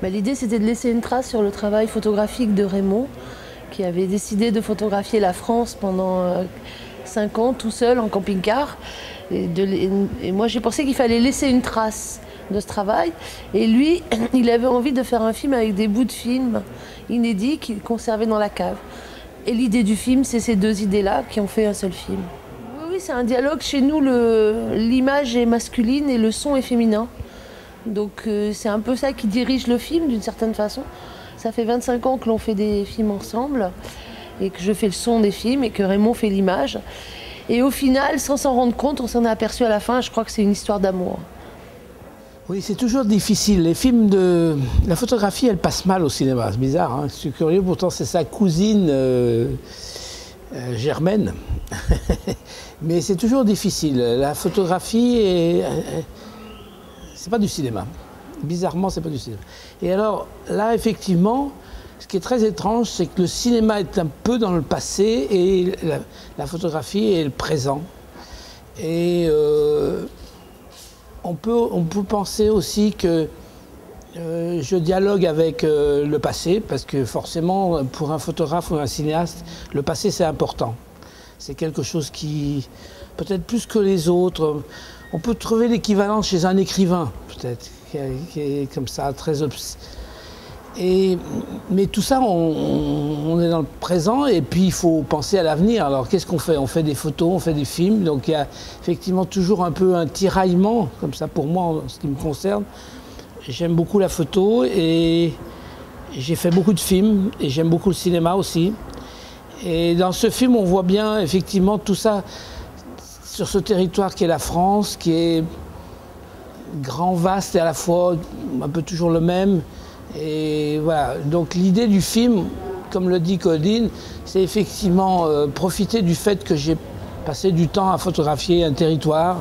L'idée, c'était de laisser une trace sur le travail photographique de Raymond, qui avait décidé de photographier la France pendant 5 ans, tout seul, en camping-car. Et moi, j'ai pensé qu'il fallait laisser une trace de ce travail. Et lui, il avait envie de faire un film avec des bouts de film inédits qu'il conservait dans la cave. Et l'idée du film, c'est ces deux idées-là qui ont fait un seul film. Oui, c'est un dialogue. Chez nous, l'image est masculine et le son est féminin. Donc c'est un peu ça qui dirige le film d'une certaine façon. Ça fait 25 ans que l'on fait des films ensemble et que je fais le son des films et que Raymond fait l'image. Et au final, sans s'en rendre compte, on s'en est aperçu à la fin, je crois que c'est une histoire d'amour. Oui, c'est toujours difficile. Les films de... La photographie, elle passe mal au cinéma. C'est bizarre, hein. Je suis curieux, pourtant c'est sa cousine germaine. Mais c'est toujours difficile. La photographie, c'est pas du cinéma. Bizarrement, c'est pas du cinéma. Et alors, là, effectivement, ce qui est très étrange, c'est que le cinéma est un peu dans le passé et la photographie est le présent. Et on peut penser aussi que je dialogue avec le passé, parce que forcément, pour un photographe ou un cinéaste, le passé, c'est important. C'est quelque chose qui, peut-être plus que les autres, on peut trouver l'équivalent chez un écrivain, peut-être, qui est comme ça, très mais tout ça, on est dans le présent et puis il faut penser à l'avenir. Alors qu'est-ce qu'on fait? On fait des photos, on fait des films, donc il y a effectivement toujours un peu un tiraillement, comme ça pour moi, en ce qui me concerne. J'aime beaucoup la photo et j'ai fait beaucoup de films et j'aime beaucoup le cinéma aussi. Et dans ce film, on voit bien effectivement tout ça sur ce territoire qui est la France, qui est grand, vaste et à la fois un peu toujours le même. Et voilà, donc l'idée du film, comme le dit Claudine, c'est effectivement profiter du fait que j'ai passé du temps à photographier un territoire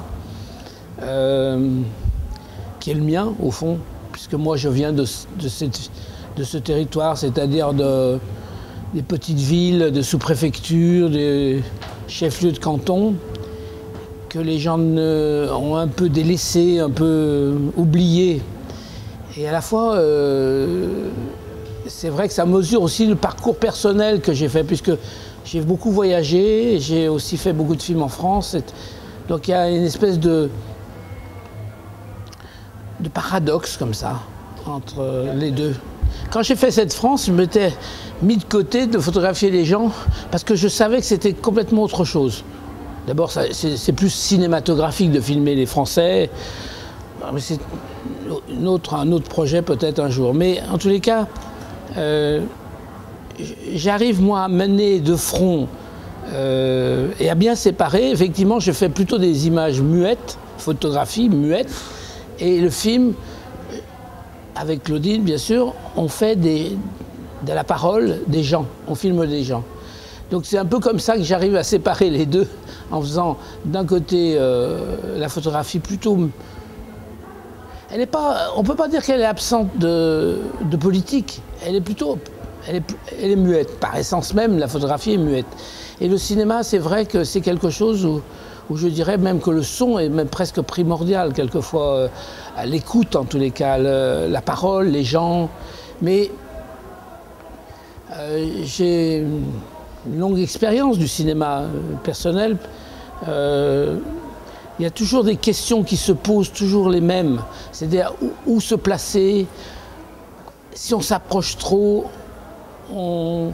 qui est le mien au fond, puisque moi je viens de ce territoire, c'est-à-dire des petites villes, de sous-préfectures, des chefs-lieux de canton, que les gens ont un peu délaissés, un peu oubliés. Et à la fois, c'est vrai que ça mesure aussi le parcours personnel que j'ai fait, puisque j'ai beaucoup voyagé, j'ai aussi fait beaucoup de films en France. Donc il y a une espèce de paradoxe comme ça, entre les deux. Quand j'ai fait cette France, je m'étais mis de côté de photographier les gens, parce que je savais que c'était complètement autre chose. D'abord, c'est plus cinématographique de filmer les Français, mais c'est un autre projet peut-être un jour. Mais en tous les cas, j'arrive moi à mener de front et à bien séparer. Effectivement, je fais plutôt des images muettes, photographies muettes, et le film, avec Claudine bien sûr, on fait de la parole des gens, on filme des gens. Donc c'est un peu comme ça que j'arrive à séparer les deux, en faisant d'un côté la photographie plutôt... on ne peut pas dire qu'elle est absente de politique, elle est muette. Par essence même, la photographie est muette. Et le cinéma, c'est vrai que c'est quelque chose où je dirais même que le son est même presque primordial, quelquefois, à l'écoute en tous les cas, la parole, les gens. Mais j'ai une longue expérience du cinéma personnel. Il y a toujours des questions qui se posent, toujours les mêmes. C'est-à-dire où se placer. Si on s'approche trop, on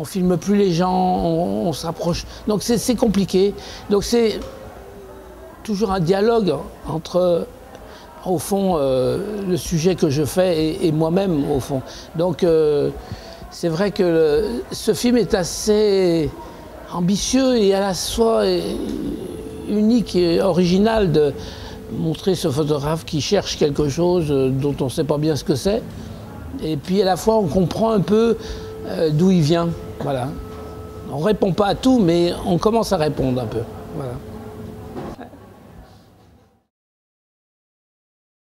filme plus les gens, on se rapproche. Donc c'est compliqué. Donc c'est toujours un dialogue entre, au fond, le sujet que je fais et moi-même, au fond. Donc c'est vrai que ce film est assez ambitieux et à la fois unique et original de montrer ce photographe qui cherche quelque chose dont on ne sait pas bien ce que c'est. Et puis à la fois on comprend un peu d'où il vient. Voilà. On ne répond pas à tout, mais on commence à répondre un peu. Voilà.